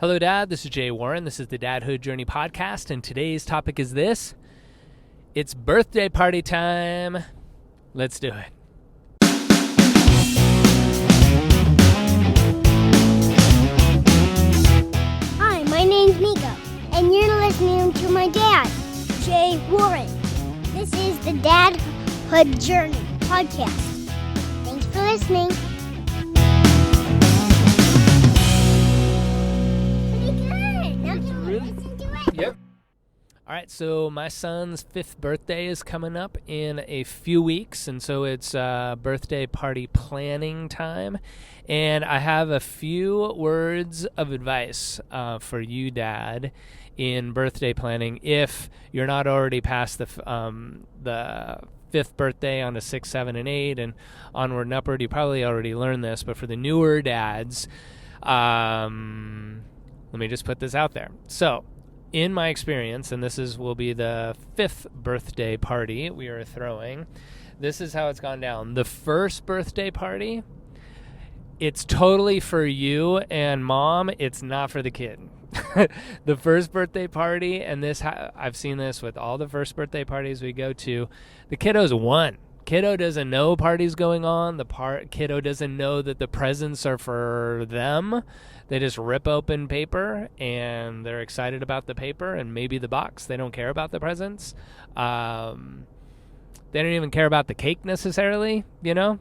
Hello, Dad. This is Jay Warren. This is the Dadhood Journey podcast, and today's topic is this. It's birthday party time. Let's do it. Hi, my name's Nico, and you're listening to my dad, Jay Warren. This is the Dadhood Journey podcast. Thanks for listening. Pretty good. Now can we listen to it? Yep. All right, so my son's 5th birthday is coming up in a few weeks, and so it's birthday party planning time. And I have a few words of advice for you, Dad, in birthday planning if you're not already past the 5th birthday on to 6, 7, and 8, and onward and upward. You probably already learned this, but for the newer dads, let me just put this out there. So, in my experience, and will be the 5th birthday party we are throwing, this is how it's gone down. The first birthday party, it's totally for you and Mom. It's not for the kid. The first birthday party, and I've seen this with all the first birthday parties we go to, the kiddo's won. Kiddo doesn't know party's going on. Kiddo doesn't know that the presents are for them. They just rip open paper, and they're excited about the paper and maybe the box. They don't care about the presents. They don't even care about the cake necessarily,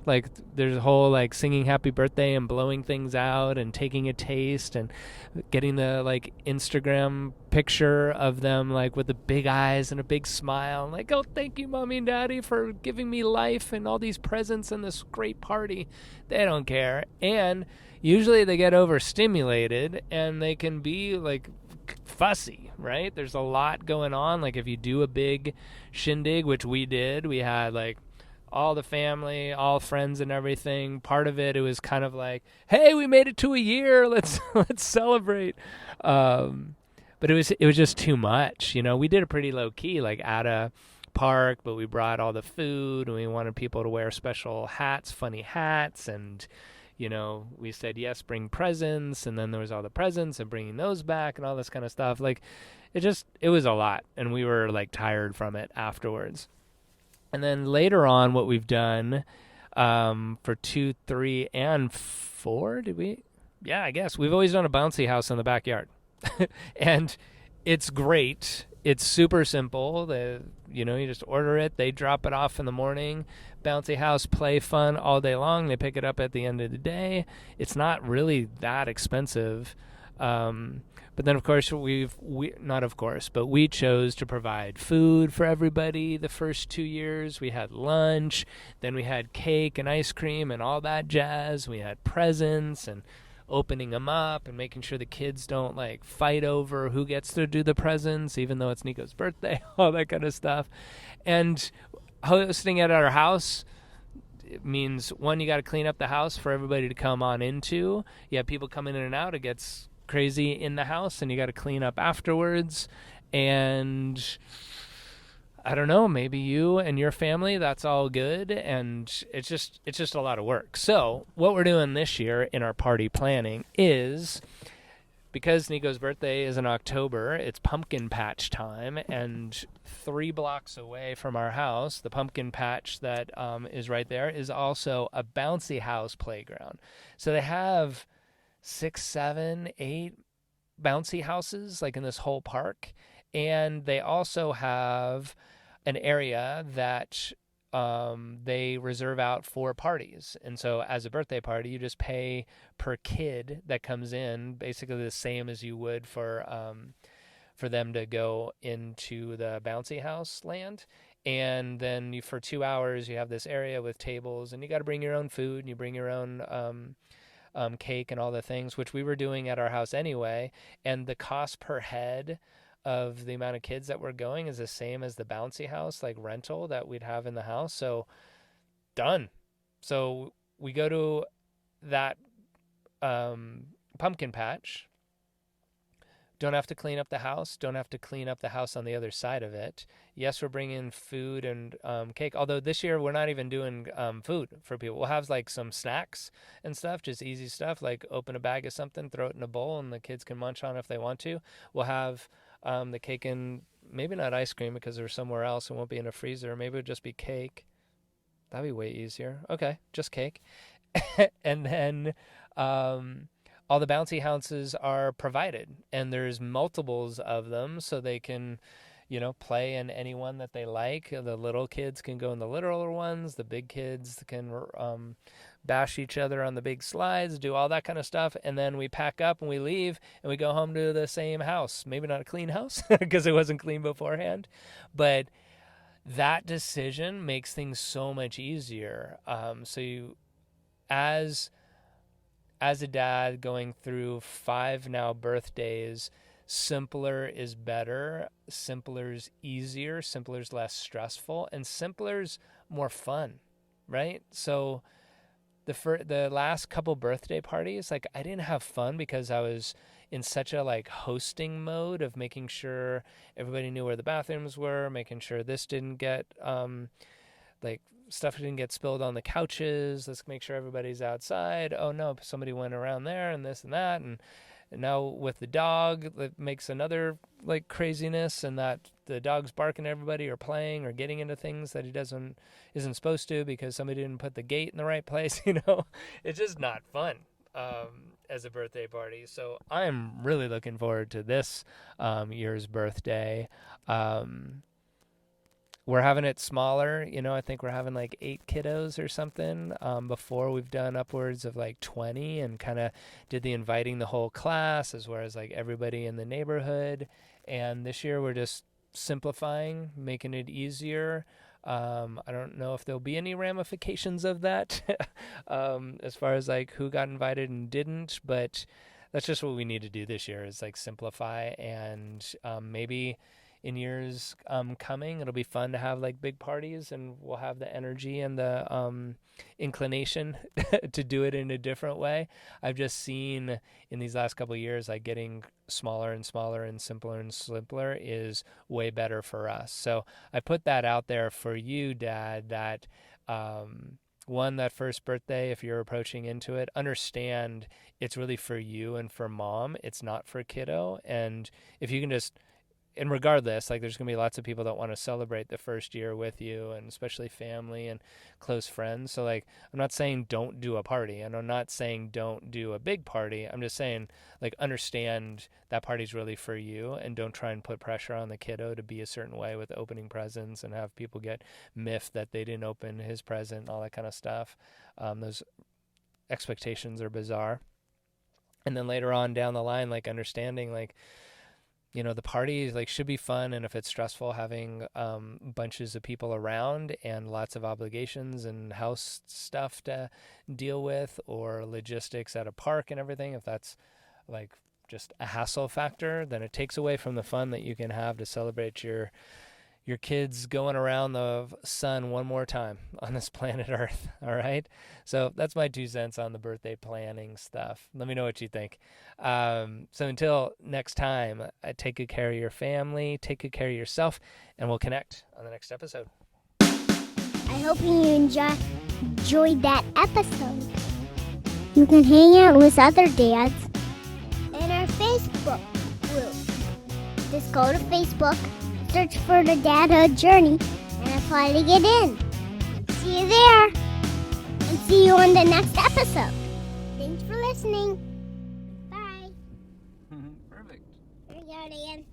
Like, there's a whole, singing happy birthday and blowing things out and taking a taste and getting the, Instagram picture of them, with the big eyes and a big smile. Oh, thank you, Mommy and Daddy, for giving me life and all these presents and this great party. They don't care. And usually they get overstimulated and they can be, fussy, right? There's a lot going on. If you do a big shindig, which we did, we had all the family, all friends and everything. Part of it was kind of hey, we made it to a year, let's celebrate. But it was just too much. We did it pretty low key, at a park, but we brought all the food and we wanted people to wear special hats, funny hats, and we said, yes, bring presents, and then there was all the presents and bringing those back and all this kind of stuff. It was a lot, and we were, tired from it afterwards. And then later on, what we've done for 2, 3, and 4, did we? Yeah, I guess. We've always done a bouncy house in the backyard. And it's great. It's super simple. You just order it. They drop it off in the morning. Bouncy house, play fun all day long. They pick it up at the end of the day. It's not really that expensive. But then, of course, we chose to provide food for everybody the first 2 years. We had lunch. Then we had cake and ice cream and all that jazz. We had presents and opening them up and making sure the kids don't fight over who gets to do the presents, even though it's Nico's birthday, all that kind of stuff. And hosting at our house, it means, one, you got to clean up the house for everybody to come on into. You have people coming in and out. It gets crazy in the house, and you got to clean up afterwards. And I don't know, maybe you and your family, that's all good, and it's just a lot of work. So what we're doing this year in our party planning is, because Nico's birthday is in October, it's pumpkin patch time, and 3 blocks away from our house, the pumpkin patch that is right there is also a bouncy house playground. So they have 6, 7, 8 bouncy houses in this whole park, and they also have an area that they reserve out for parties. And so as a birthday party, you just pay per kid that comes in, basically the same as you would for them to go into the bouncy house land. And then for 2 hours, you have this area with tables, and you got to bring your own food, and you bring your own cake and all the things, which we were doing at our house anyway. And the cost per head of the amount of kids that were going is the same as the bouncy house rental that we'd have in the house. So done. So we go to that pumpkin patch, Don't have to clean up the house. Don't have to clean up the house on the other side of it. Yes, we're bringing food and cake. Although this year we're not even doing food for people. We'll have like some snacks and stuff, just easy stuff, like open a bag of something, throw it in a bowl, and the kids can munch on it if they want to. We'll have the cake and maybe not ice cream because they're somewhere else. It won't be in a freezer. Maybe it'll just be cake. That'd be way easier. Okay, just cake. And then all the bouncy houses are provided, and there's multiples of them, so they can, play in any one that they like. The little kids can go in the littler ones. The big kids can bash each other on the big slides, do all that kind of stuff, and then we pack up and we leave, and we go home to the same house. Maybe not a clean house because it wasn't clean beforehand, but that decision makes things so much easier. So you, as a dad going through 5 now birthdays, simpler is better, simpler is easier, simpler is less stressful, and simpler is more fun, right? So the last couple birthday parties, like I didn't have fun because I was in such a like hosting mode of making sure everybody knew where the bathrooms were, making sure this didn't get like stuff didn't get spilled on the couches. Let's make sure everybody's outside. Oh no, somebody went around there and this and that. And now with the dog, it makes another like craziness, and that the dog's barking at everybody or playing or getting into things that he isn't supposed to because somebody didn't put the gate in the right place. It's just not fun as a birthday party. So I'm really looking forward to this year's birthday. We're having it smaller. I think we're having like 8 kiddos or something. Before we've done upwards of like 20 and kind of did the inviting the whole class as well as like everybody in the neighborhood. And this year we're just simplifying, making it easier. I don't know if there'll be any ramifications of that as far as like who got invited and didn't, but that's just what we need to do this year is like simplify, and maybe in years coming, it'll be fun to have like big parties, and we'll have the energy and the inclination to do it in a different way. I've just seen in these last couple of years, like getting smaller and smaller and simpler is way better for us. So I put that out there for you, Dad, that that first birthday, if you're approaching into it, understand it's really for you and for Mom. It's not for kiddo. And if you can just, and regardless, like there's going to be lots of people that want to celebrate the first year with you, and especially family and close friends. So like, I'm not saying don't do a party, and I'm not saying don't do a big party. I'm just saying like understand that party's really for you, and don't try and put pressure on the kiddo to be a certain way with opening presents and have people get miffed that they didn't open his present and all that kind of stuff. Those expectations are bizarre. And then later on down the line, like understanding like, the party like should be fun, and if it's stressful having bunches of people around and lots of obligations and house stuff to deal with, or logistics at a park and everything, if that's like just a hassle factor, then it takes away from the fun that you can have to celebrate your kids going around the sun one more time on this planet Earth. All right. So that's my 2 cents on the birthday planning stuff. Let me know what you think. So until next time, take good care of your family, take good care of yourself, and we'll connect on the next episode. I hope you enjoyed that episode. You can hang out with other dads in our Facebook group. Just go to Facebook, search for the Dadhood Journey, and apply to get in. See you there, and see you on the next episode. Thanks for listening. Bye. Perfect. There you go, Dan.